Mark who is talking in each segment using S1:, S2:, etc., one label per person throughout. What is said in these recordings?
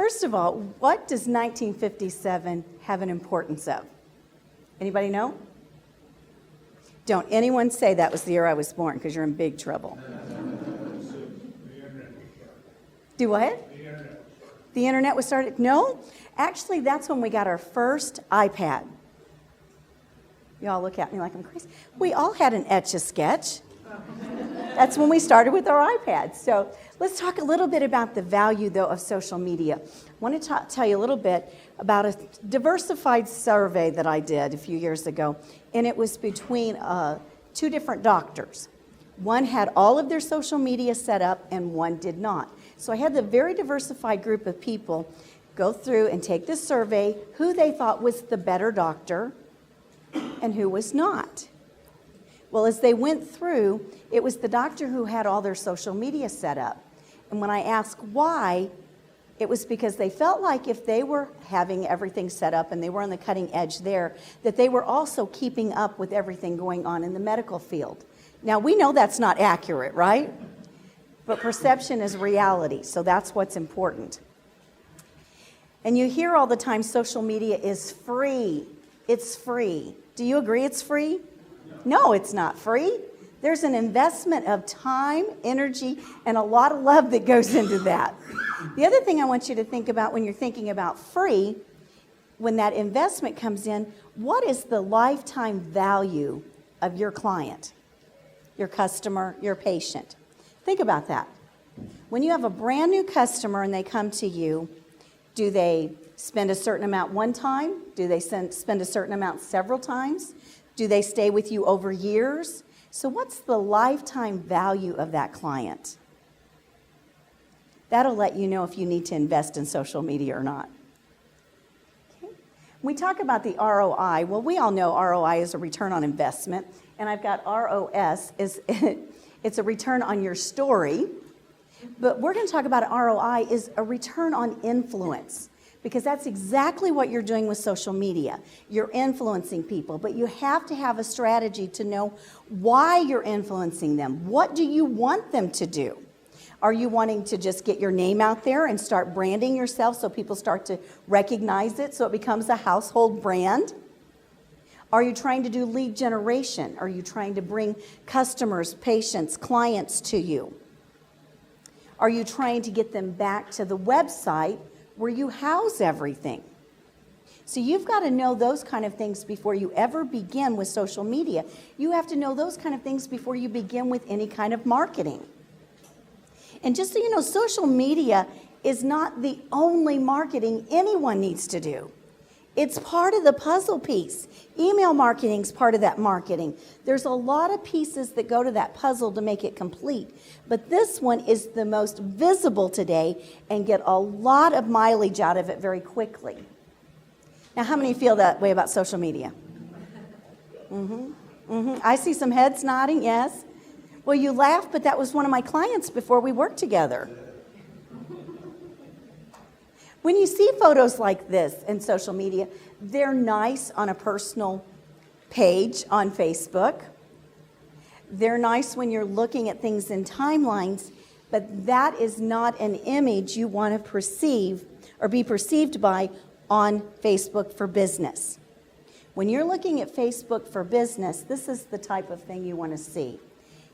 S1: First of all, what does 1957 have an importance of? Anybody know? Don't anyone say that was the year I was born, because you're in big trouble. Do what? The internet was started? No. Actually, that's when we got our first iPad. Y'all look at me like I'm crazy. We all had an Etch-a-Sketch. That's when we started with our iPads. So let's talk a little bit about the value, though, of social media. I want to tell you a little bit about a diversified survey that I did a few years ago, and it was between two different doctors. One had all of their social media set up, and one did not. So I had the very diversified group of people go through and take this survey, who they thought was the better doctor and who was not. Well, as they went through, it was the doctor who had all their social media set up. And when I asked why, it was because they felt like if they were having everything set up and they were on the cutting edge there, that they were also keeping up with everything going on in the medical field. Now, we know that's not accurate, right? But perception is reality, so that's what's important. And you hear all the time social media is free. It's free. Do you agree it's free? No, it's not free. There's an investment of time, energy, and a lot of love that goes into that. The other thing I want you to think about when you're thinking about free, when that investment comes in, what is the lifetime value of your client, your customer, your patient? Think about that. When you have a brand new customer and they come to you, do they spend a certain amount one time? Do they spend a certain amount several times? Do they stay with you over years? So what's the lifetime value of that client? That'll let you know if you need to invest in social media or not. Okay. We talk about the ROI. Well, we all know ROI is a return on investment, and I've got ROS, it's a return on your story. But we're going to talk about ROI is a return on influence, because that's exactly what you're doing with social media. You're influencing people, but you have to have a strategy to know why you're influencing them. What do you want them to do? Are you wanting to just get your name out there and start branding yourself so people start to recognize it so it becomes a household brand? Are you trying to do lead generation? Are you trying to bring customers, patients, clients to you? Are you trying to get them back to the website where you house everything? So you've got to know those kind of things before you ever begin with social media. You have to know those kind of things before you begin with any kind of marketing. And just so you know, social media is not the only marketing anyone needs to do. It's part of the puzzle piece. Email marketing is part of that marketing. There's a lot of pieces that go to that puzzle to make it complete. But this one is the most visible today and get a lot of mileage out of it very quickly. Now, how many feel that way about social media? I see some heads nodding, yes. Well, you laugh, but that was one of my clients before we worked together. When you see photos like this in social media, they're nice on a personal page on Facebook. They're nice when you're looking at things in timelines, but that is not an image you want to perceive or be perceived by on Facebook for business. When you're looking at Facebook for business, this is the type of thing you want to see.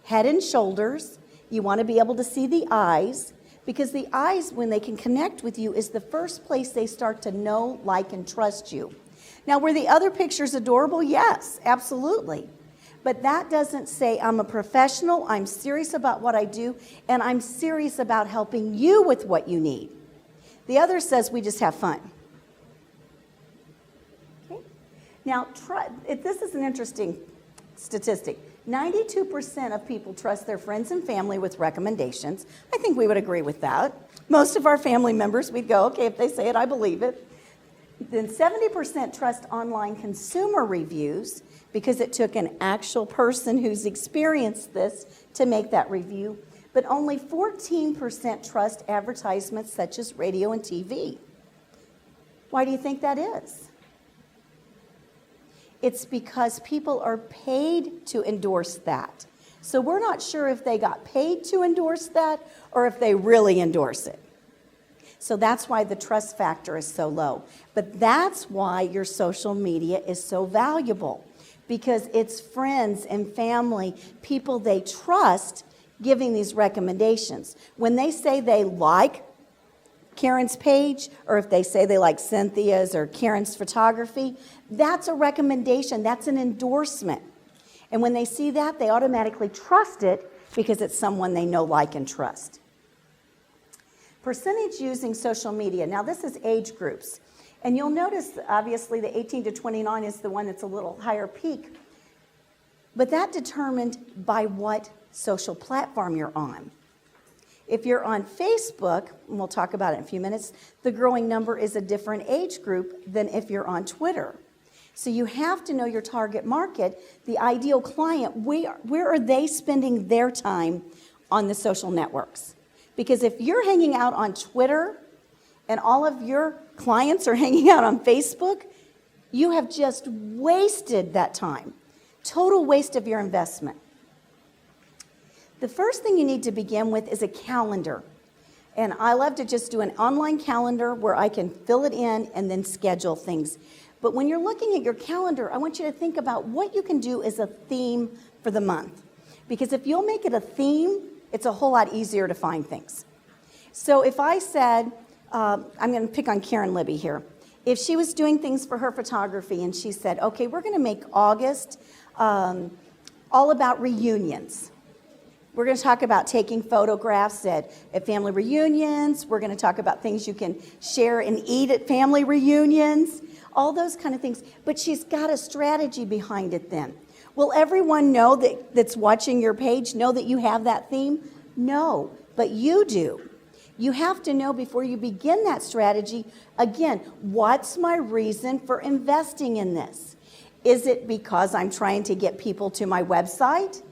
S1: Head and shoulders. You want to be able to see the eyes, because the eyes, when they can connect with you, is the first place they start to know, like, and trust you. Now, were the other pictures adorable? Yes, absolutely. But that doesn't say I'm a professional, I'm serious about what I do, and I'm serious about helping you with what you need. The other says we just have fun. Okay? Now, this is an interesting statistic. 92% of people trust their friends and family with recommendations. I think we would agree with that. Most of our family members, we'd go, okay, if they say it, I believe it. Then 70% trust online consumer reviews because it took an actual person who's experienced this to make that review. But only 14% trust advertisements such as radio and TV. Why do you think that is? It's because people are paid to endorse that. So we're not sure if they got paid to endorse that or if they really endorse it. So that's why the trust factor is so low. But that's why your social media is so valuable, because it's friends and family, people they trust, giving these recommendations. When they say they like Karen's page, or if they say they like Cynthia's or Karen's photography, that's a recommendation, that's an endorsement. And when they see that, they automatically trust it because it's someone they know, like, and trust. Percentage using social media. Now this is age groups. And you'll notice, obviously, the 18 to 29 is the one that's a little higher peak. But that's determined by what social platform you're on. If you're on Facebook, and we'll talk about it in a few minutes, the growing number is a different age group than if you're on Twitter. So you have to know your target market, the ideal client, where are they spending their time on the social networks? Because if you're hanging out on Twitter and all of your clients are hanging out on Facebook, you have just wasted that time. Total waste of your investment. The first thing you need to begin with is a calendar. And I love to just do an online calendar where I can fill it in and then schedule things. But when you're looking at your calendar, I want you to think about what you can do as a theme for the month. Because if you'll make it a theme, it's a whole lot easier to find things. So if I said, I'm going to pick on Karen Libby here. If she was doing things for her photography and she said, okay, we're going to make August all about reunions. We're going to talk about taking photographs at family reunions. We're going to talk about things you can share and eat at family reunions, all those kind of things. But she's got a strategy behind it then. Will everyone know that's watching your page know that you have that theme? No, but you do. You have to know before you begin that strategy, again, what's my reason for investing in this? Is it because I'm trying to get people to my website?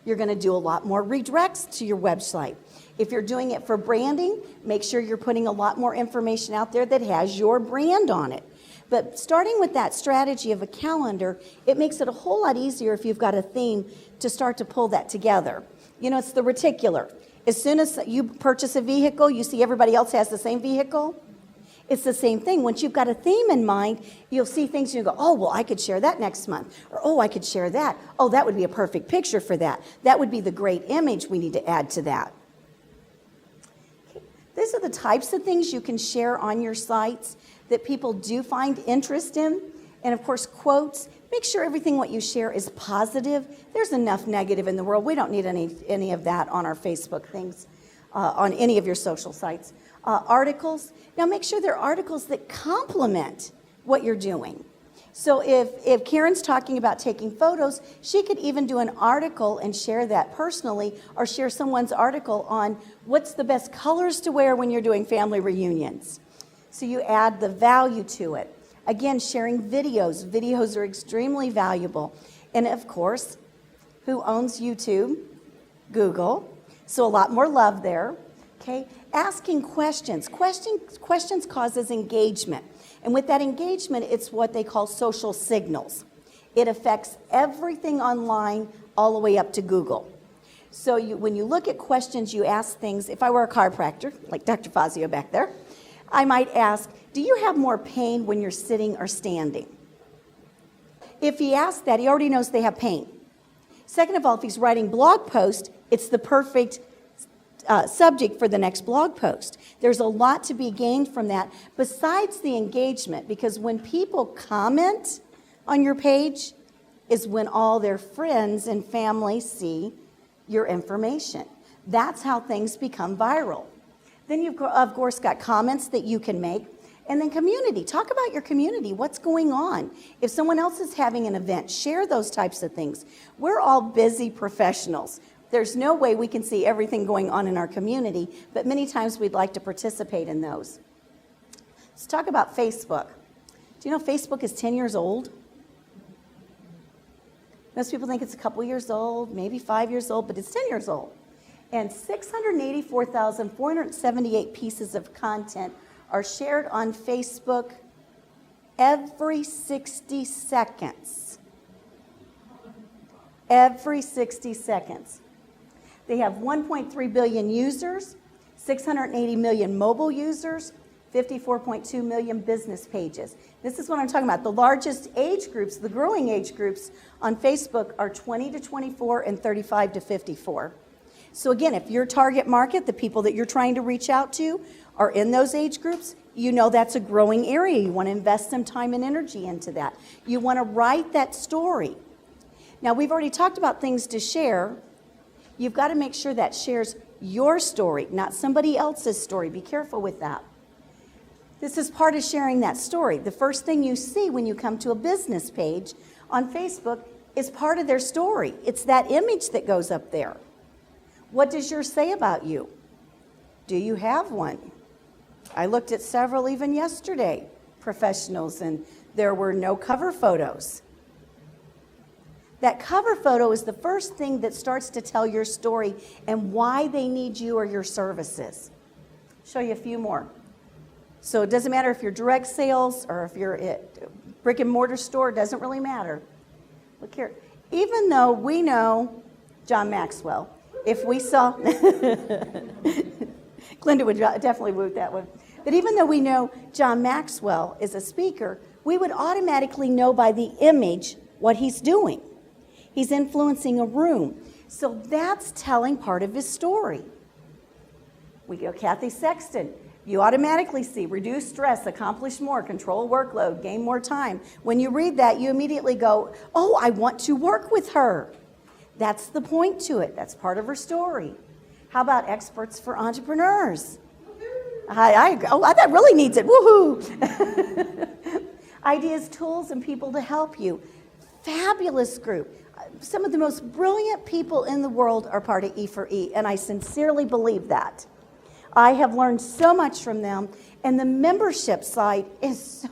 S1: You're going to do a lot more redirects to your website. If you're doing it for branding, make sure you're putting a lot more information out there that has your brand on it. But starting with that strategy of a calendar, it makes it a whole lot easier if you've got a theme to start to pull that together. You know, it's the reticular. As soon as you purchase a vehicle, you see everybody else has the same vehicle. It's the same thing. Once you've got a theme in mind, you'll see things and you go, oh, well, I could share that next month. Or, oh, I could share that. Oh, that would be a perfect picture for that. That would be the great image we need to add to that. Okay. These are the types of things you can share on your sites that people do find interest in. And of course, quotes. Make sure everything what you share is positive. There's enough negative in the world. We don't need any of that on our Facebook things, on any of your social sites. Articles. Now make sure they're articles that complement what you're doing. So if Karen's talking about taking photos, she could even do an article and share that personally, or share someone's article on what's the best colors to wear when you're doing family reunions. So you add the value to it. Again, sharing videos. Videos are extremely valuable. And of course, who owns YouTube? Google. So a lot more love there. Okay, asking questions. Questions causes engagement. And with that engagement, it's what they call social signals. It affects everything online all the way up to Google. So when you look at questions, you ask things. If I were a chiropractor, like Dr. Fazio back there, I might ask, do you have more pain when you're sitting or standing? If he asks that, he already knows they have pain. Second of all, if he's writing blog post, it's the perfect subject for the next blog post. There's a lot to be gained from that besides the engagement, because when people comment on your page is when all their friends and family see your information. That's how things become viral. Then you've, of course, got comments that you can make. And then community. Talk about your community. What's going on? If someone else is having an event, share those types of things. We're all busy professionals. There's no way we can see everything going on in our community, but many times we'd like to participate in those. Let's talk about Facebook. Do you know Facebook is 10 years old? Most people think it's a couple years old, maybe 5 years old, but it's 10 years old. And 684,478 pieces of content are shared on Facebook every 60 seconds. Every 60 seconds. They have 1.3 billion users, 680 million mobile users, 54.2 million business pages. This is what I'm talking about. The largest age groups, the growing age groups on Facebook are 20 to 24 and 35 to 54. So again, if your target market, the people that you're trying to reach out to, are in those age groups, you know that's a growing area. You want to invest some time and energy into that. You want to write that story. Now, we've already talked about things to share. You've got to make sure that shares your story, not somebody else's story. Be careful with that. This is part of sharing that story. The first thing you see when you come to a business page on Facebook is part of their story. It's that image that goes up there. What does yours say about you? Do you have one? I looked at several even yesterday, professionals, and there were no cover photos. That cover photo is the first thing that starts to tell your story and why they need you or your services. Show you a few more. So it doesn't matter if you're direct sales or if you're at brick and mortar store, it doesn't really matter. Look here. Even though we know John Maxwell, if we saw, Glenda would definitely woot that one. But even though we know John Maxwell is a speaker, we would automatically know by the image what he's doing. He's influencing a room. So that's telling part of his story. We go Kathy Sexton. You automatically see reduce stress, accomplish more, control workload, gain more time. When you read that, you immediately go, oh, I want to work with her. That's the point to it. That's part of her story. How about experts for entrepreneurs? That really needs it. Woohoo! Ideas, tools, and people to help you. Fabulous group. Some of the most brilliant people in the world are part of E4E, and I sincerely believe that. I have learned so much from them, and the membership side is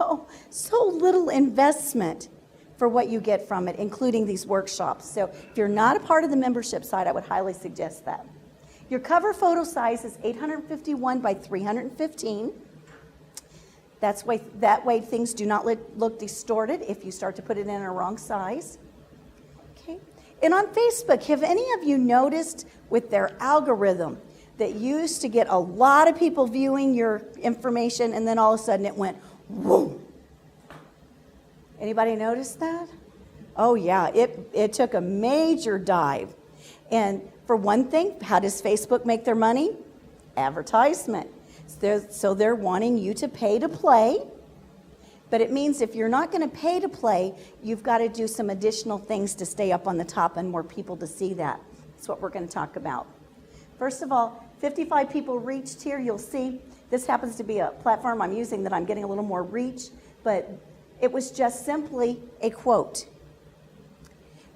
S1: so little investment for what you get from it, including these workshops. So if you're not a part of the membership side, I would highly suggest that. Your cover photo size is 851 by 315. That way things do not look distorted if you start to put it in a wrong size. Okay. And on Facebook, have any of you noticed with their algorithm that used to get a lot of people viewing your information and then all of a sudden it went, whoa. Anybody notice that? Oh yeah, it took a major dive. And for one thing, how does Facebook make their money? Advertisement. So they're wanting you to pay to play. But it means if you're not going to pay to play, you've got to do some additional things to stay up on the top and more people to see that. That's what we're going to talk about. First of all, 55 people reached here. You'll see this happens to be a platform I'm using that I'm getting a little more reach, but it was just simply a quote.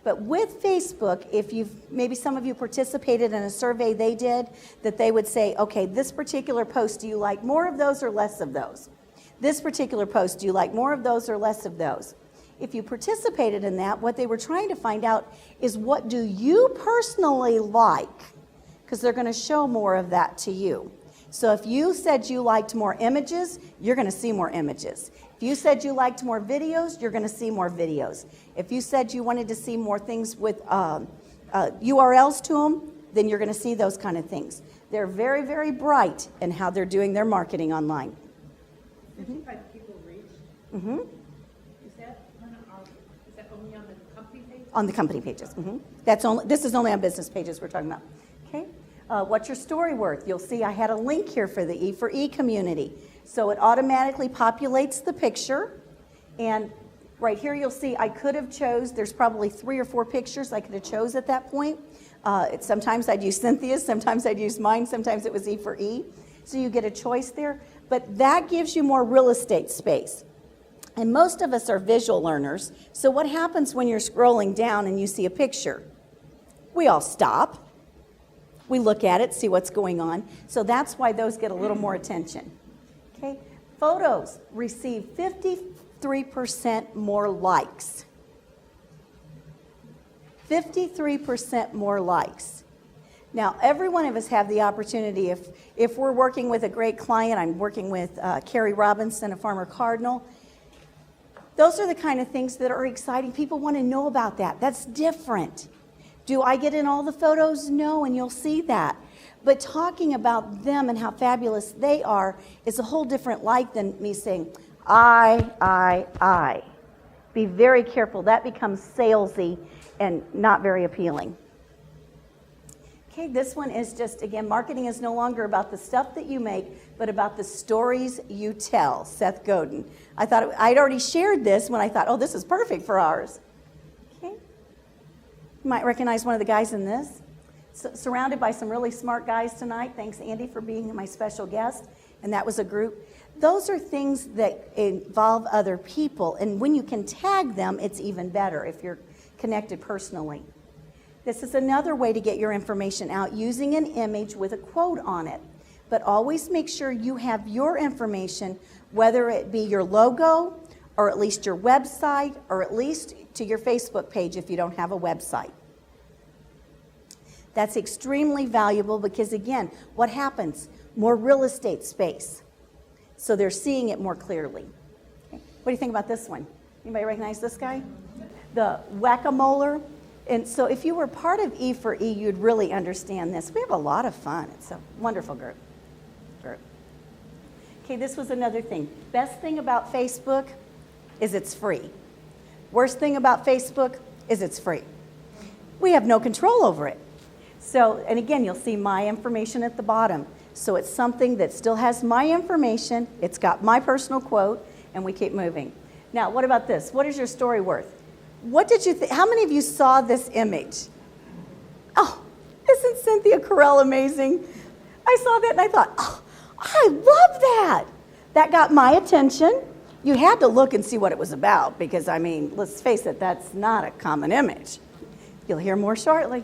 S1: But with Facebook, if maybe some of you participated in a survey they did, that they would say, okay, this particular post, do you like more of those or less of those? This particular post, do you like more of those or less of those? If you participated in that, what they were trying to find out is what do you personally like? Because they're going to show more of that to you. So if you said you liked more images, you're going to see more images. If you said you liked more videos, you're going to see more videos. If you said you wanted to see more things with URLs to them, then you're going to see those kind of things. They're very, very bright in how they're doing their marketing online.
S2: 55 people reached.
S1: Mm-hmm.
S2: Is that only on the company page?
S1: On the company pages. Mm-hmm. This is only on business pages we're talking about. Okay. What's your story worth? You'll see I had a link here for the E4E community. So it automatically populates the picture. And right here you'll see I could have chose, there's probably 3 or 4 pictures I could have chose at that point. Sometimes I'd use Cynthia's, sometimes I'd use mine, sometimes it was E4E. So you get a choice there. But that gives you more real estate space. And most of us are visual learners. So what happens when you're scrolling down and you see a picture? We all stop. We look at it, see what's going on. So that's why those get a little more attention. Okay, photos receive 53% more likes. 53% more likes. Now, every one of us have the opportunity, if we're working with a great client, I'm working with Carrie Robinson, a Farmer Cardinal, those are the kind of things that are exciting. People want to know about that. That's different. Do I get in all the photos? No, and you'll see that. But talking about them and how fabulous they are is a whole different light than me saying, I. Be very careful. That becomes salesy and not very appealing. Okay, this one is just, again, marketing is no longer about the stuff that you make, but about the stories you tell. Seth Godin. I thought I'd already shared this when I thought, oh, this is perfect for ours. Okay. You might recognize one of the guys in this. Surrounded by some really smart guys tonight. Thanks, Andy, for being my special guest. And that was a group. Those are things that involve other people. And when you can tag them, it's even better if you're connected personally. This is another way to get your information out using an image with a quote on it. But always make sure you have your information, whether it be your logo or at least your website or at least to your Facebook page if you don't have a website. That's extremely valuable because, again, what happens? More real estate space. So they're seeing it more clearly. Okay. What do you think about this one? Anybody recognize this guy? The whack-a-moler. And so if you were part of E4E, you'd really understand this. We have a lot of fun. It's a wonderful group. Okay, this was another thing. Best thing about Facebook is it's free. Worst thing about Facebook is it's free. We have no control over it. So, and again, you'll see my information at the bottom. So it's something that still has my information. It's got my personal quote, and we keep moving. Now, what about this? What is your story worth? What did you think? How many of you saw this image? Oh, isn't Cynthia Carell amazing? I saw that and I thought, oh, I love that. That got my attention. You had to look and see what it was about because, I mean, let's face it, that's not a common image. You'll hear more shortly.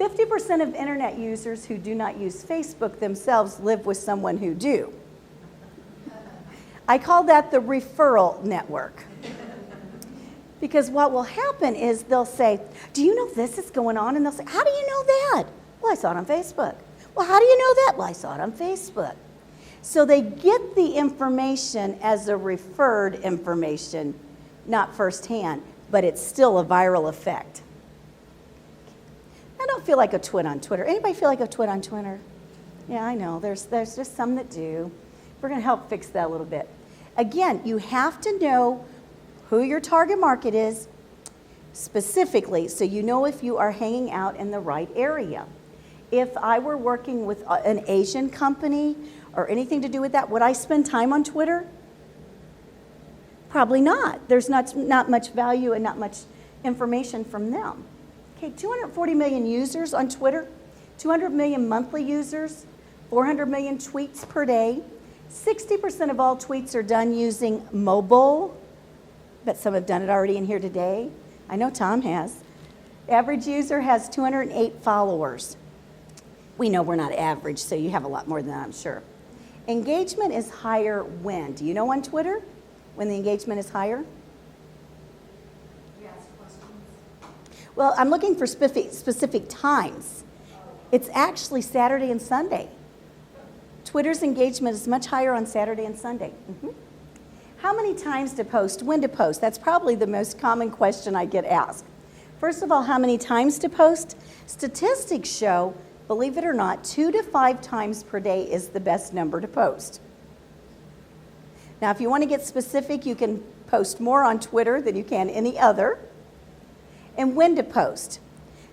S1: 50% of internet users who do not use Facebook themselves live with someone who do. I call that the referral network. Because what will happen is they'll say, do you know this is going on? And they'll say, how do you know that? Well, I saw it on Facebook. Well, how do you know that? Well, I saw it on Facebook. So they get the information as a referred information, not firsthand, but it's still a viral effect. I don't feel like a twit on Twitter. Anybody feel like a twit on Twitter? Yeah, I know. There's just some that do. We're going to help fix that a little bit. Again, you have to know who your target market is specifically so you know if you are hanging out in the right area. If I were working with an Asian company or anything to do with that, would I spend time on Twitter? Probably not. There's not much value and not much information from them. Okay, 240 million users on Twitter, 200 million monthly users, 400 million tweets per day. 60% of all tweets are done using mobile. Bet some have done it already in here today. I know Tom has. Average user has 208 followers. We know we're not average, so you have a lot more than that, I'm sure. Engagement is higher when? Do you know on Twitter when the engagement is higher? Well, I'm looking for specific times. It's actually Saturday and Sunday. Twitter's engagement is much higher on Saturday and Sunday. How many times to post? When to post? That's probably the most common question I get asked. First of all, how many times to post? Statistics show, believe it or not, 2 to 5 times per day is the best number to post. Now, if you want to get specific, you can post more on Twitter than you can any other. And when to post.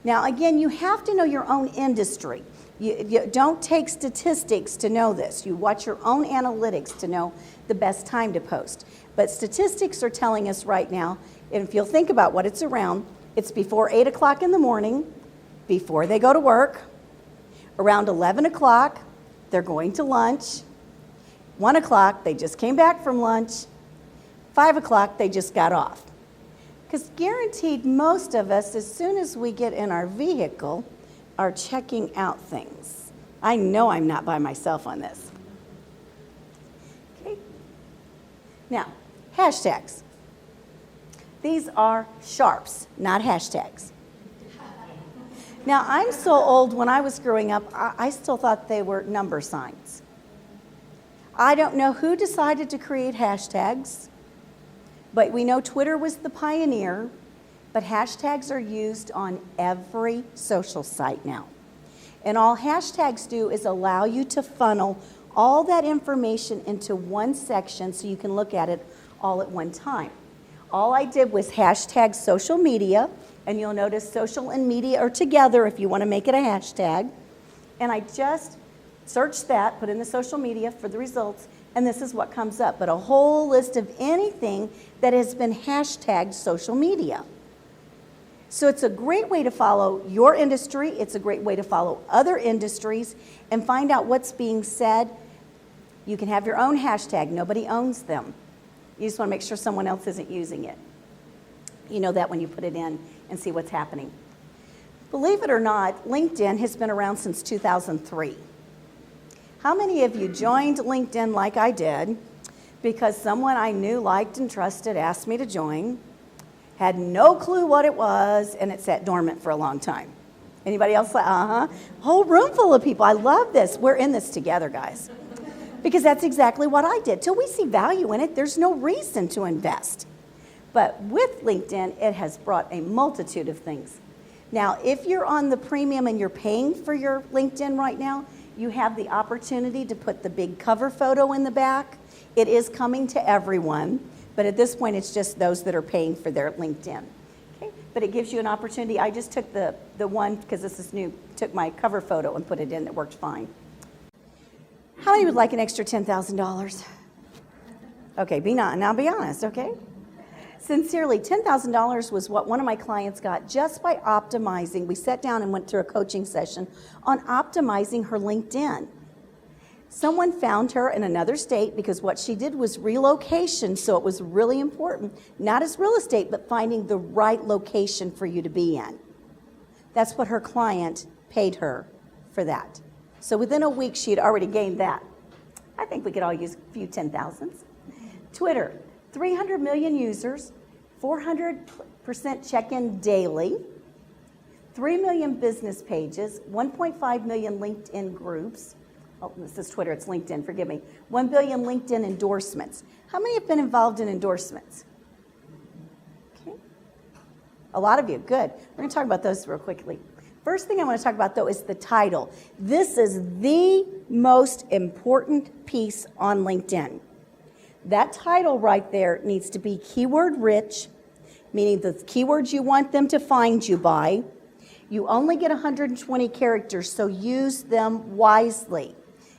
S1: Now, again, you have to know your own industry. You don't take statistics to know this. You watch your own analytics to know the best time to post. But statistics are telling us right now, and if you'll think about what it's around, it's before 8 o'clock in the morning, before they go to work, around 11 o'clock, they're going to lunch, 1 o'clock, they just came back from lunch, 5 o'clock, they just got off. Because guaranteed most of us, as soon as we get in our vehicle, are checking out things. I know I'm not by myself on this. Okay. Now, hashtags. These are sharps, not hashtags. Now, I'm so old, when I was growing up, I still thought they were number signs. I don't know who decided to create hashtags. But we know Twitter was the pioneer, but hashtags are used on every social site now. And all hashtags do is allow you to funnel all that information into one section so you can look at it all at one time. All I did was hashtag social media, and you'll notice social and media are together if you want to make it a hashtag. And I just searched that, put in the social media for the results, and this is what comes up. But a whole list of anything that has been hashtagged social media. So it's a great way to follow your industry. It's a great way to follow other industries and find out what's being said. You can have your own hashtag. Nobody owns them. You just want to make sure someone else isn't using it. You know that when you put it in and see what's happening. Believe it or not, LinkedIn has been around since 2003. How many of you joined LinkedIn like I did because someone I knew, liked, and trusted asked me to join, had no clue what it was, and it sat dormant for a long time? Anybody else? Whole room full of people. I love this. We're in this together, guys. Because that's exactly what I did. Till we see value in it, there's no reason to invest. But with LinkedIn, it has brought a multitude of things. Now, if you're on the premium and you're paying for your LinkedIn right now, you have the opportunity to put the big cover photo in the back. It is coming to everyone, but at this point, it's just those that are paying for their LinkedIn. Okay? But it gives you an opportunity. I just took the one, because this is new, took my cover photo and put it in. It worked fine. How many would like an extra $10,000? Okay, now be honest, okay? Sincerely, $10,000 was what one of my clients got just by optimizing. We sat down and went through a coaching session on optimizing her LinkedIn. Someone found her in another state because what she did was relocation, so it was really important, not as real estate, but finding the right location for you to be in. That's what her client paid her for that. So within a week, she had already gained that. I think we could all use a few 10,000s. Twitter, 300 million users, 400% check-in daily, 3 million business pages, 1.5 million LinkedIn groups. Oh, this is Twitter, it's LinkedIn, forgive me. 1 billion LinkedIn endorsements. How many have been involved in endorsements? Okay. A lot of you, good. We're going to talk about those real quickly. First thing I want to talk about, though, is the title. This is the most important piece on LinkedIn. That title right there needs to be keyword rich, meaning the keywords you want them to find you by. You only get 120 characters, so use them wisely.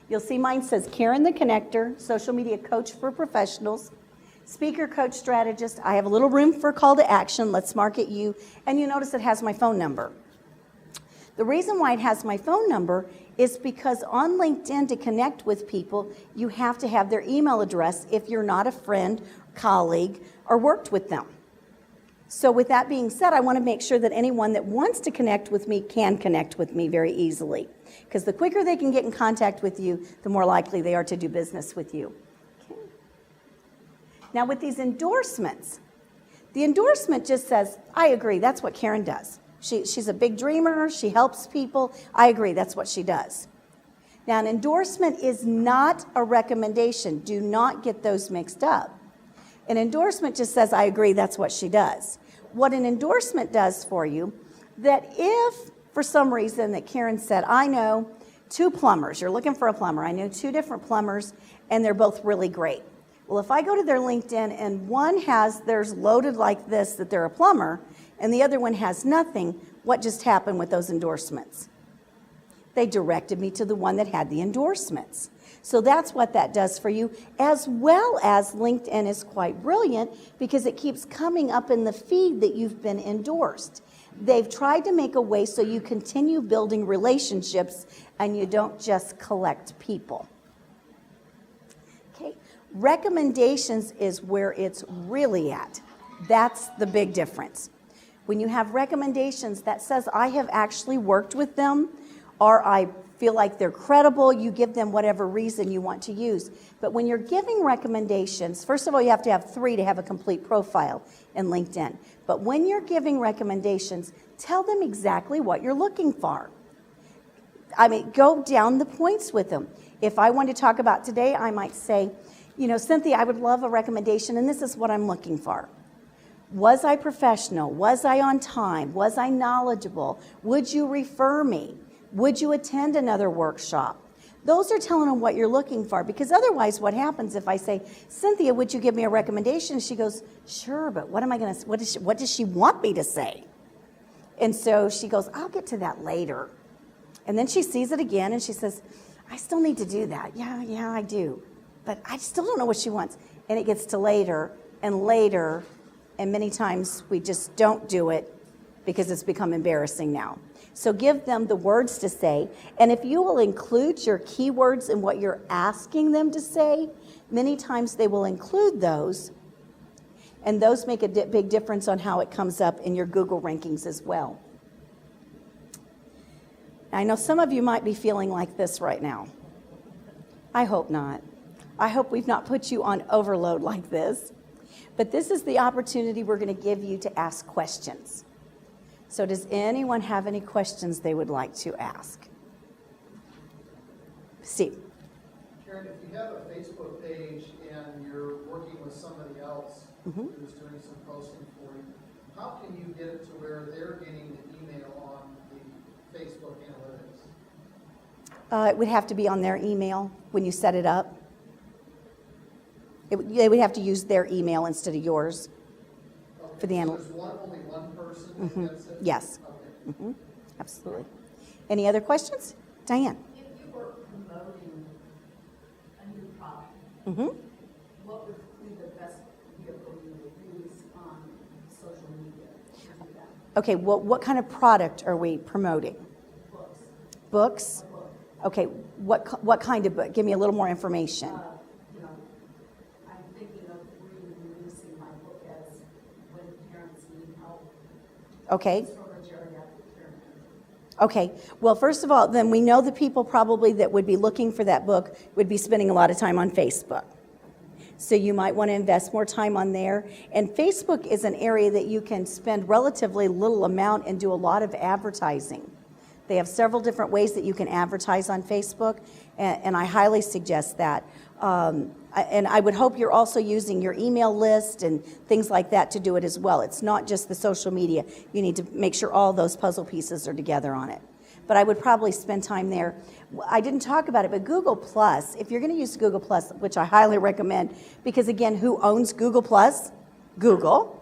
S1: You'll see mine says Karen the Connector, social media coach for professionals, speaker, coach, strategist. I have a little room for call to action. Let's market you. And you notice it has my phone number. The reason why it has my phone number is because on LinkedIn, to connect with people, you have to have their email address if you're not a friend, colleague, or worked with them. So with that being said, I want to make sure that anyone that wants to connect with me can connect with me very easily. Because the quicker they can get in contact with you, the more likely they are to do business with you. Okay. Now with these endorsements, the endorsement just says, I agree, that's what Karen does. She's a big dreamer, she helps people. I agree, that's what she does. Now, an endorsement is not a recommendation. Do not get those mixed up. An endorsement just says, I agree, that's what she does. What an endorsement does for you, that if for some reason that Karen said, I know 2 plumbers, you're looking for a plumber, I know 2 different plumbers, and they're both really great. Well, if I go to their LinkedIn and one has theirs loaded like this, that they're a plumber, and the other one has nothing, what just happened with those endorsements? They directed me to the one that had the endorsements. So that's what that does for you, as well as LinkedIn is quite brilliant because it keeps coming up in the feed that you've been endorsed. They've tried to make a way so you continue building relationships and you don't just collect people. Okay, recommendations is where it's really at. That's the big difference. When you have recommendations that says, I have actually worked with them, or I feel like they're credible, you give them whatever reason you want to use. But when you're giving recommendations, first of all, you have to have 3 to have a complete profile in LinkedIn. But when you're giving recommendations, tell them exactly what you're looking for. I mean, go down the points with them. If I want to talk about today, I might say, you know, Cynthia, I would love a recommendation, and this is what I'm looking for. Was I professional? Was I on time? Was I knowledgeable? Would you refer me? Would you attend another workshop? Those are telling them what you're looking for, because otherwise what happens if I say, Cynthia, would you give me a recommendation? She goes, sure, but what am I going to, what does she want me to say? And so she goes, I'll get to that later. And then she sees it again and she says, I still need to do that. Yeah, I do. But I still don't know what she wants. And it gets to later, and many times we just don't do it because it's become embarrassing now. So give them the words to say, and if you will include your keywords in what you're asking them to say, many times they will include those, and those make a big difference on how it comes up in your Google rankings as well. I know some of you might be feeling like this right now. I hope not. I hope we've not put you on overload like this. But this is the opportunity we're going to give you to ask questions. So does anyone have any questions they would like to ask? Steve.
S3: Karen, if you have a Facebook page and you're working with somebody else who's doing some posting for you, how can you get it to where they're getting the email on the Facebook analytics?
S1: It would have to be on their email when you set it up. They would have to use their email instead of yours for the
S3: So
S1: analytics.
S3: there's only one person that gets it?
S1: Yes.
S3: Okay.
S1: Absolutely. Any other questions? Diane?
S4: If you were promoting a new product, what would be the best vehicle you would use on social media to do that?
S1: Okay, well, what kind of product are we promoting?
S4: Books.
S1: Books?
S4: A book.
S1: Okay, what kind of book? Give me a little more information.
S4: You know, I'm thinking of releasing my book as When Parents Need Help.
S1: Okay.
S4: It's from a geriatric care manager.
S1: Okay, well, first of all, then we know the people probably that would be looking for that book would be spending a lot of time on Facebook. So you might want to invest more time on there. And Facebook is an area that you can spend relatively little amount and do a lot of advertising. They have several different ways that you can advertise on Facebook, and I highly suggest that. And I would hope you're also using your email list and things like that to do it as well. It's not just the social media. You need to make sure all those puzzle pieces are together on it. But I would probably spend time there. I didn't talk about it, but Google Plus, if you're going to use Google Plus, which I highly recommend, because again, who owns Google Plus? Google.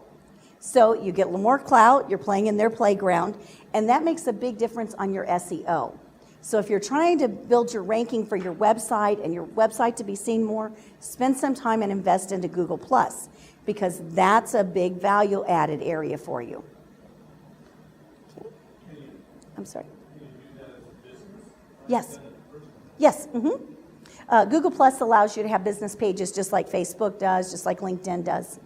S1: So you get a little more clout, you're playing in their playground, and that makes a big difference on your SEO. So if you're trying to build your ranking for your website and your website to be seen more, spend some time and invest into Google Plus, because that's a big value added area for you. Okay. I'm sorry. Yes. Yes. Google Plus allows you to have business pages just like Facebook does, just like LinkedIn does.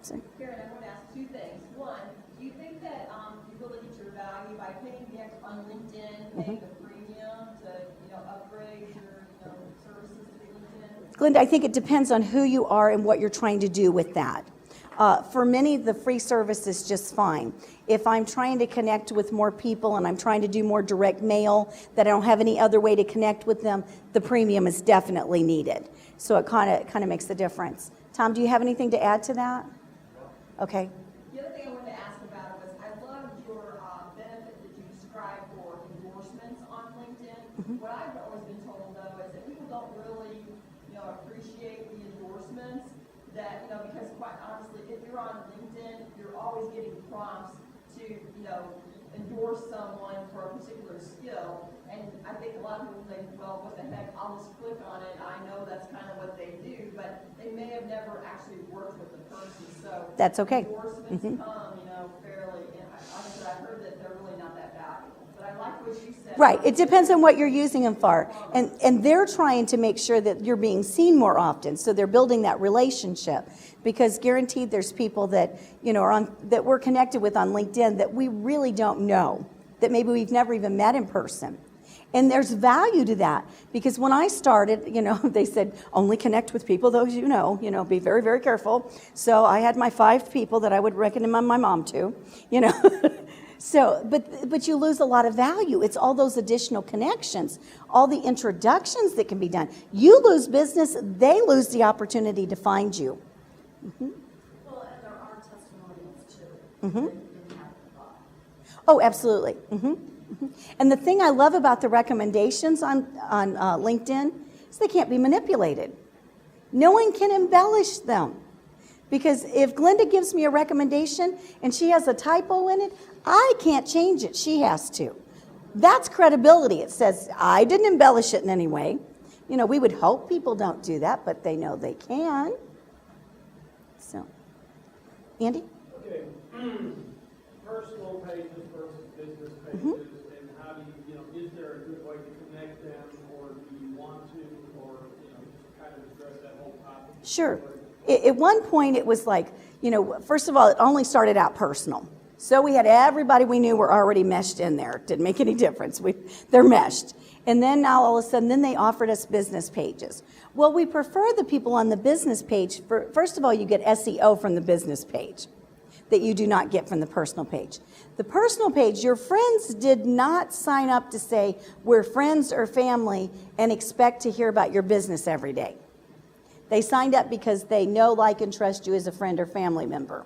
S1: So,
S2: Karen, I want to ask two things. One, do you think that you really get your value by paying the extra on LinkedIn, paying the premium to upgrade your services to LinkedIn?
S1: Glenda, I think it depends on who you are and what you're trying to do with that. For many, the free service is just fine. If I'm trying to connect with more people and I'm trying to do more direct mail that I don't have any other way to connect with them, the premium is definitely needed. So it kind of makes the difference. Tom, do you have anything to add to that? Okay.
S2: The other thing I wanted to ask about was I loved your benefit that you described for endorsements on LinkedIn. What I've always been told though is that people don't really appreciate the endorsements. That because quite honestly, if you're on LinkedIn, you're always getting prompts to endorse someone for a particular skill. And I think a lot of people think, well, what the heck? I'll just click on it. I know that's kind of what they do, but they may have never actually worked with the person. So
S1: That's okay.
S2: endorsements come, fairly. And I've heard that they're really not that valuable. But I like what you said.
S1: Right. It depends on what you're using them for. And they're trying to make sure that you're being seen more often. So they're building that relationship. Because guaranteed there's people that, that we're connected with on LinkedIn that we really don't know, that maybe we've never even met in person. And there's value to that, because when I started, they said only connect with people those be very, very careful. So I had my 5 people that I would recommend my mom to, So, but you lose a lot of value. It's all those additional connections, all the introductions that can be done. You lose business, they lose the opportunity to find you.
S4: Well, and there are testimonials too. In that thought.
S1: Oh, absolutely. And the thing I love about the recommendations on LinkedIn is they can't be manipulated. No one can embellish them. Because if Glenda gives me a recommendation and she has a typo in it, I can't change it. She has to. That's credibility. It says, I didn't embellish it in any way. You know, we would hope people don't do that, but they know they can. So, Andy?
S5: Okay, personal pages versus business pages, and how do is there a good way to connect them, or do you want to, or, just kind of address that whole topic?
S1: Sure. At one point, it was like, first of all, it only started out personal. So we had everybody we knew were already meshed in there. Didn't make any difference. They're meshed. And then now all of a sudden, then they offered us business pages. Well, we prefer the people on the business page. First of all, you get SEO from the business page that you do not get from the personal page. The personal page, your friends did not sign up to say, we're friends or family and expect to hear about your business every day. They signed up because they know, like, and trust you as a friend or family member.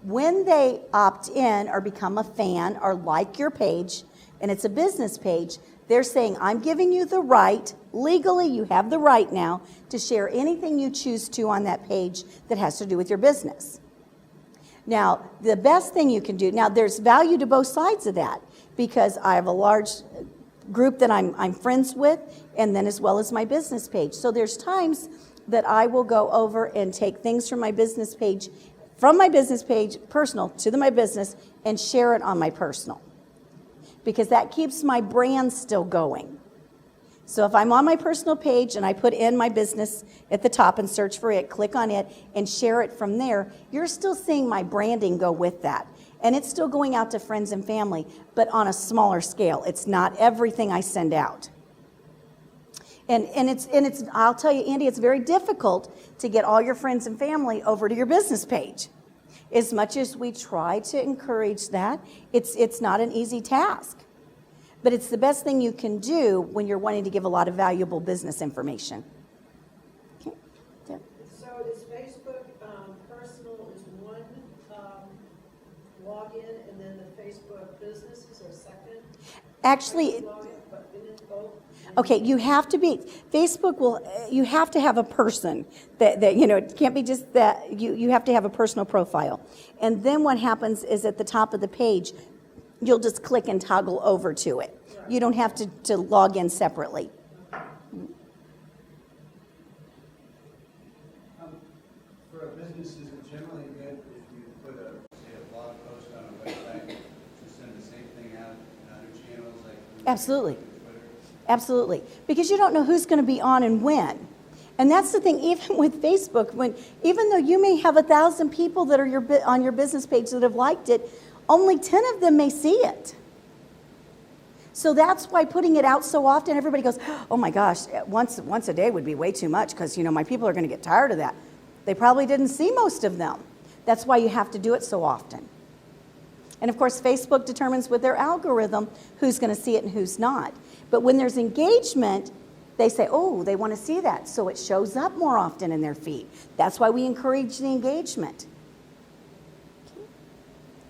S1: When they opt in or become a fan or like your page, and it's a business page, they're saying, I'm giving you the right, legally you have the right now, to share anything you choose to on that page that has to do with your business. Now, the best thing you can do, now there's value to both sides of that, because I have a large group that I'm friends with, and then as well as my business page. So there's times that I will go over and take things from my business page, personal, to my business, and share it on my personal. Because that keeps my brand still going. So if I'm on my personal page and I put in my business at the top and search for it, click on it, and share it from there, you're still seeing my branding go with that. And it's still going out to friends and family, but on a smaller scale. It's not everything I send out. And it's I'll tell you, Andy, it's very difficult to get all your friends and family over to your business page. As much as we try to encourage that, it's not an easy task. But it's the best thing you can do when you're wanting to give a lot of valuable business information. Okay. Deb?
S6: So is Facebook personal is one login, and then the Facebook businesses are second?
S1: Actually,
S6: Login, but then it's both?
S1: okay, you have to have a person that it can't be just that, you have to have a personal profile. And then what happens is at the top of the page, you'll just click and toggle over to it.
S6: Right.
S1: You don't have to log in separately.
S7: For a business, is it generally good if you put say a blog post on a website to send the same thing out in other channels like
S1: Absolutely.
S7: Twitter?
S1: Absolutely. Because you don't know who's going to be on and when. And that's the thing, even with Facebook, even though you may have 1,000 people that are on your business page that have liked it, only 10 of them may see it. So that's why putting it out so often, everybody goes, oh my gosh, once a day would be way too much, because my people are going to get tired of that. They probably didn't see most of them. That's why you have to do it so often. And of course, Facebook determines with their algorithm who's going to see it and who's not. But when there's engagement, they say, oh, they want to see that. So it shows up more often in their feed. That's why we encourage the engagement.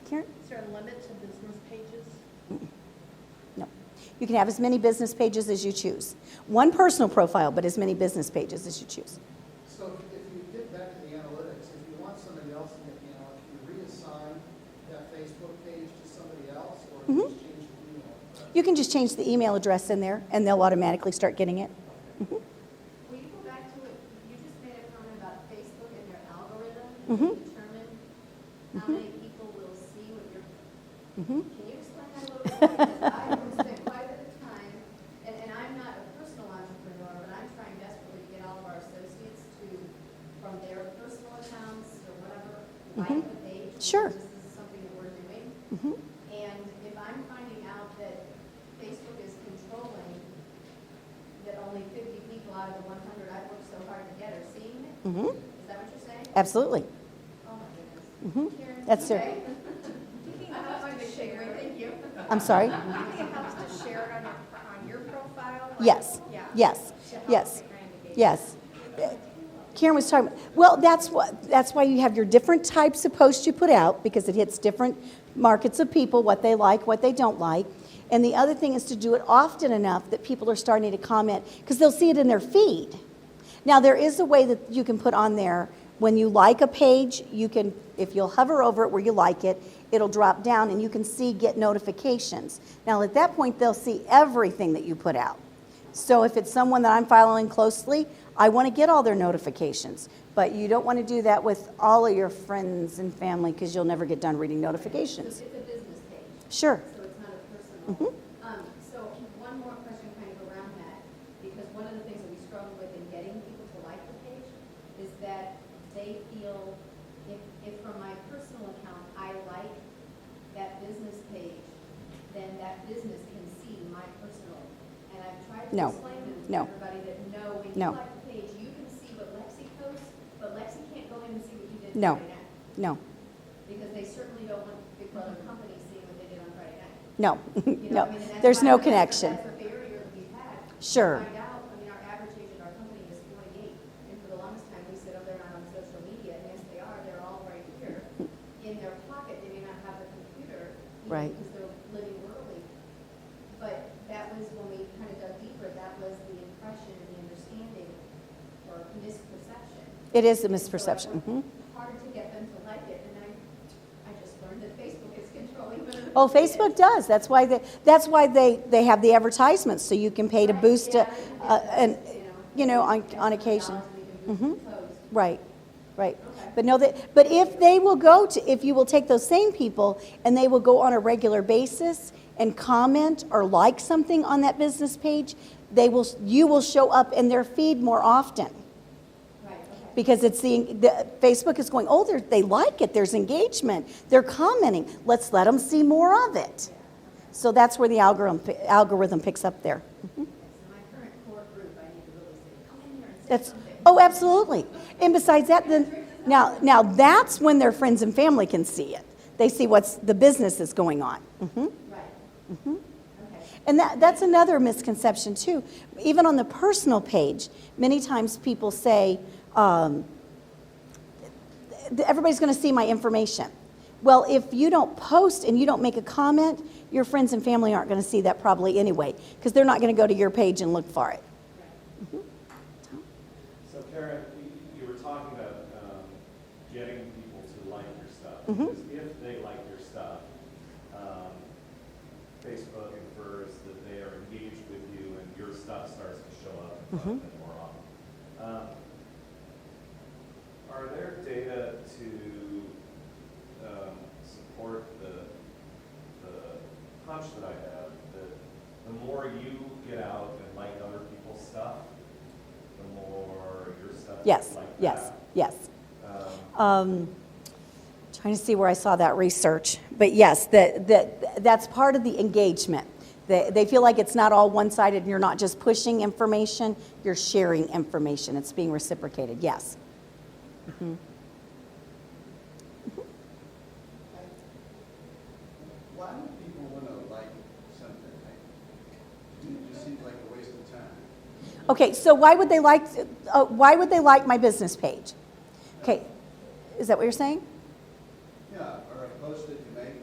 S1: Karen?
S6: Is there a limit to business pages?
S1: No. You can have as many business pages as you choose. One personal profile, but as many business pages as you choose.
S3: So if you get back to the analytics, if you want somebody else to get the analytics, you reassign that Facebook page to somebody else, or you just change the email address?
S1: You can just change the email address in there, and they'll automatically start getting it.
S8: Will you go back to it? You just made a comment about Facebook and their algorithm, and
S1: Mhm.
S8: they determine how many people will see what you're.
S1: Mhm.
S8: Can you explain that a little bit more? Because I have spent quite a bit of time, and I'm not a personal entrepreneur, but I'm trying desperately to get all of our associates to, from their personal accounts or whatever, like the page.
S1: Sure.
S8: This is something that we're doing.
S1: Mhm.
S8: And if I'm finding out that Facebook is controlling that only 50 people out of the 100 I've worked so hard to get are seeing it,
S1: Mhm.
S8: is that what you're saying?
S1: Absolutely.
S8: Oh my goodness.
S1: Mhm.
S8: Karen,
S1: That's it.
S8: okay. I thought I could share it, thank you.
S1: I'm sorry?
S9: Do you think it helps to share it on your profile? Like-
S1: Yes.
S9: Yeah.
S1: Yes.
S9: To help
S1: Yes.
S9: the brand engagement.
S1: Yes. Karen was talking, well, that's why you have your different types of posts you put out, because it hits different markets of people, what they like, what they don't like. And the other thing is to do it often enough that people are starting to comment, because they'll see it in their feed. Now, there is a way that you can put on there, when you like a page, you can, if you'll hover over it where you like it, it'll drop down and you can see get notifications. Now, at that point, they'll see everything that you put out. So if it's someone that I'm following closely, I want to get all their notifications. But you don't want to do that with all of your friends and family, because you'll never get done reading notifications.
S8: It's a business page.
S1: Sure.
S8: So it's not a personal.
S1: Mhm.
S8: So one more question kind of around that, because one of the things that we struggle with in getting people to like the page is that they feel if from my personal account I like that business page, then that business can see my personal. And I've tried to
S1: No.
S8: explain to
S1: No.
S8: everybody that no, when
S1: No.
S8: you like the page, you can see what Lexi posts, but Lexi can't go in and see what you did
S1: No.
S8: Friday night.
S1: No,
S8: Because they certainly don't want Big Brother company seeing what they did on Friday night.
S1: no,
S8: You know,
S1: no.
S8: I mean, and that's
S1: There's
S8: why
S1: no
S8: that's-
S1: connection.
S8: That's a barrier that we've had.
S1: Sure.
S8: To find out, I mean, our average age in our company is 48, and for the longest time, we said, oh, they're not on social media, and yes, they are, they're all right here. In their pocket, they may not have a computer, you know,
S1: Right.
S8: because they're living rurally. But that was, when we kind of dug deeper, that was the impression and the understanding, or misperception.
S1: It is a
S8: So
S1: misperception.
S8: it
S1: Mhm.
S8: was hard to get them to like it, and I just learned that Facebook is controlling them.
S1: Oh, Facebook does. That's why they have the advertisements, so you can pay to boost it, and, you know, on occasion. Mhm. Right, right. But no, but if they will go to, if you will take those same people and they will go on a regular basis and comment or like something on that business page, you will show up in their feed more often.
S8: Right, okay.
S1: Because it's the Facebook is going, oh, they like it, there's engagement, they're commenting, let's let them see more of it. So that's where the algorithm picks up there.
S8: So my current core group, I need to really say, come in here and say
S1: That's,
S8: something.
S1: oh, absolutely. And besides that, then, now that's when their friends and family can see it. They see what's the business is going on. Mhm.
S8: Right.
S1: Mhm.
S8: Okay.
S1: And that's another misconception too. Even on the personal page, many times people say, everybody's going to see my information. Well, if you don't post and you don't make a comment, your friends and family aren't going to see that probably anyway, because they're not going to go to your page and look for it.
S10: So Karen, you were talking about getting people to like your stuff.
S1: Mhm.
S10: Because if they like your stuff, Facebook infers that they are engaged with you and your stuff starts to show up in front of them more often. Are there data to support the hunch that I have that the more you get out and like other people's stuff, the more your stuff
S1: Yes,
S10: gets like
S1: yes,
S10: that?
S1: yes. Trying to see where I saw that research, but yes, that's part of the engagement. They feel like it's not all one-sided, and you're not just pushing information, you're sharing information. It's being reciprocated, yes. Mhm.
S7: Why do people want to like something? It just seems like a waste of time.
S1: Okay, so why would they like my business page? Okay, is that what you're saying?
S7: Yeah, or a post that you make.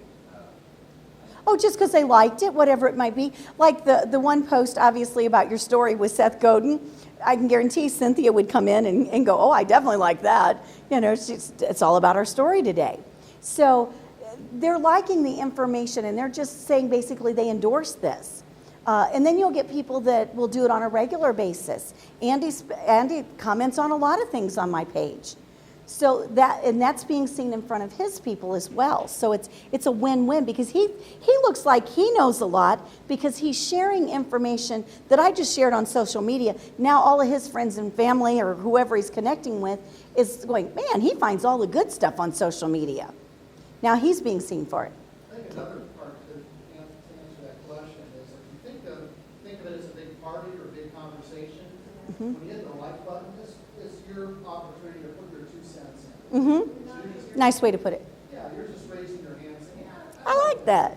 S1: Oh, just because they liked it, whatever it might be. Like the one post, obviously, about your story with Seth Godin, I can guarantee Cynthia would come in and go, oh, I definitely like that. You know, it's all about our story today. So they're liking the information, and they're just saying basically they endorse this. And then you'll get people that will do it on a regular basis. Andy comments on a lot of things on my page. So that's being seen in front of his people as well. So it's a win-win, because he looks like he knows a lot, because he's sharing information that I just shared on social media. Now all of his friends and family, or whoever he's connecting with, is going, man, he finds all the good stuff on social media. Now he's being seen for it.
S3: I think another part to answer that question is, if you think of it as a big party or a big conversation, when you hit the like button, this is your opportunity to put your 2 cents in.
S1: Mm-hmm.
S3: So you're just,
S1: Nice way to put it.
S3: yeah, you're just raising your hand saying, yeah.
S1: I like that.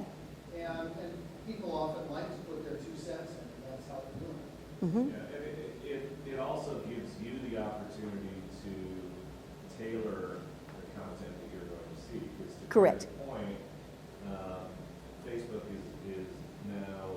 S3: And people often like to put their 2 cents in, and that's how they're doing it.
S1: Mm-hmm.
S10: Yeah, and it also gives you the opportunity to tailor the content that you're going to see. Because to
S1: Correct.
S10: Karen's point, Facebook is now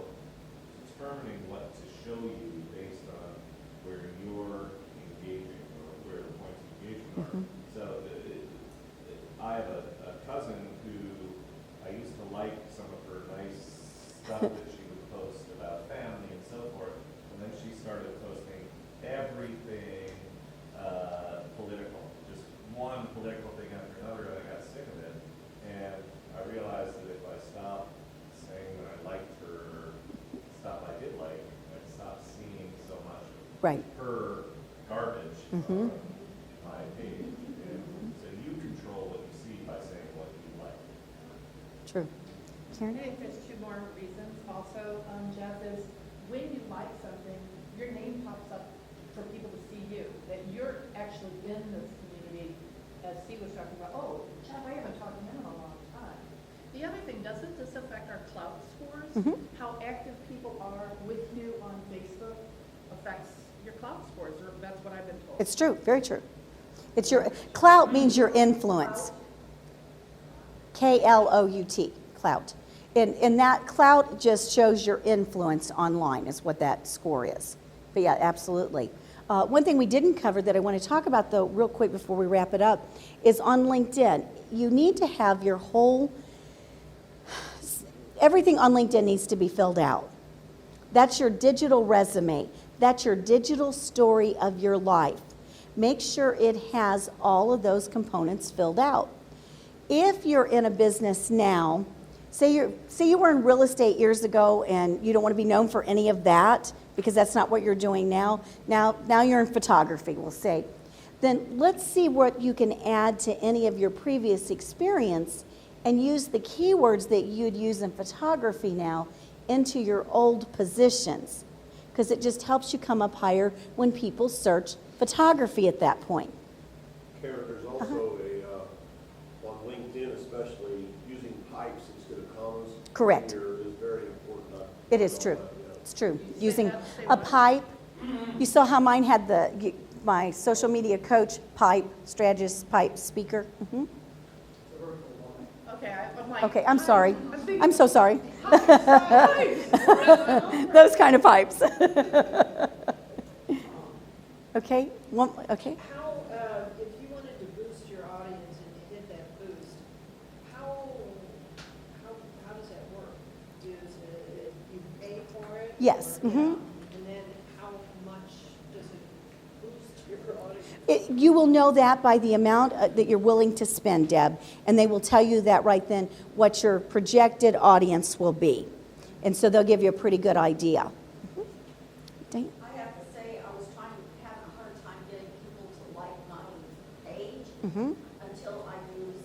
S10: predictable thing after another, and I got sick of it. And I realized that if I stopped saying that I liked her, stuff I did like, I'd stop seeing so much
S1: Right.
S10: her garbage on my page. And so you control what you see by saying what you like.
S1: True. Karen?
S11: I think there's two more reasons also, Jeff, is when you like something, your name pops up for people to see you, that you're actually in this community, as Steve was talking about, oh, Jeff, I haven't talked to him in a long time. The other thing, doesn't this affect our clout scores? How active people are with you on Facebook affects your clout scores, or that's what I've been told.
S1: It's true, very true. It's your clout means your influence. K-L-O-U-T, clout. And that clout just shows your influence online is what that score is. But yeah, absolutely. One thing we didn't cover that I want to talk about though real quick before we wrap it up is on LinkedIn. You need to have your whole, everything on LinkedIn needs to be filled out. That's your digital resume. That's your digital story of your life. Make sure it has all of those components filled out. If you're in a business now, say you were in real estate years ago and you don't want to be known for any of that because that's not what you're doing now. Now you're in photography, we'll say. Then let's see what you can add to any of your previous experience and use the keywords that you'd use in photography now into your old positions, because it just helps you come up higher when people search photography at that point.
S12: Karen, there's also on LinkedIn especially, using pipes instead of commas.
S1: Correct.
S12: Here is very important.
S1: It is true. It's true. Using a pipe. You saw how mine had my social media coach pipe, strategist pipe speaker.
S11: Okay, I'm like.
S1: Okay, I'm sorry.
S11: thinking-
S1: I'm so sorry.
S11: Hi.
S1: Those kind of pipes. Okay, okay.
S6: How, if you wanted to boost your audience and you hit that boost, how does that work? You pay for it?
S1: Yes,
S6: Or,
S1: mhm.
S6: And then how much does it boost your audience?
S1: You will know that by the amount that you're willing to spend, Deb, and they will tell you that right then what your projected audience will be. And so they'll give you a pretty good idea. Dang.
S4: I have to say, I was having a hard time getting people to like my page
S1: Mhm.
S4: until I used,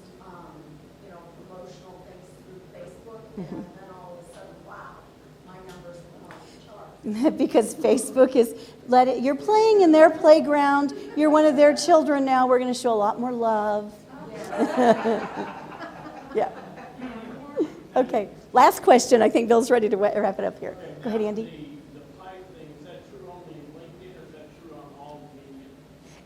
S4: promotional things through Facebook, and then all of a sudden, wow, my numbers went off the chart.
S1: Because Facebook is, you're playing in their playground, you're one of their children now, we're going to show a lot more love. Yeah. Okay, last question. I think Bill's ready to wrap it up here. Go ahead, Andy.
S5: The pipe thing, is that true only in LinkedIn or is that true on all media?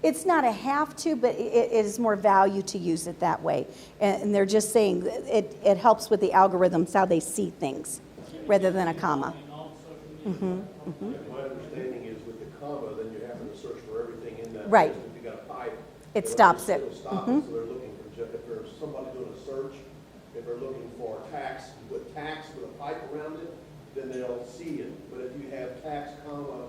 S1: It's not a have to, but it is more value to use it that way. And they're just saying it helps with the algorithms, how they see things, rather than a comma.
S5: In all social media?
S12: My understanding is with the comma, then you're having to search for everything in that.
S1: Right.
S12: list. If you got a pipe.
S1: It stops it.
S12: It'll stop it, so they're looking for, if there's somebody doing a search, if they're looking for tax, you put tax with a pipe around it, then they'll see it. But if you have tax, comma,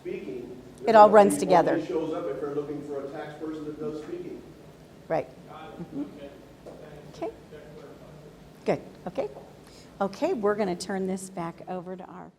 S12: speaking.
S1: It all
S12: then
S1: runs
S12: it
S1: together.
S12: only shows up if they're looking for a tax person that does speaking.
S1: Right.
S5: Got it, okay, thanks.
S1: Okay.
S5: That clarifies it.
S1: Good. Okay. Okay, we're going to turn this back over to our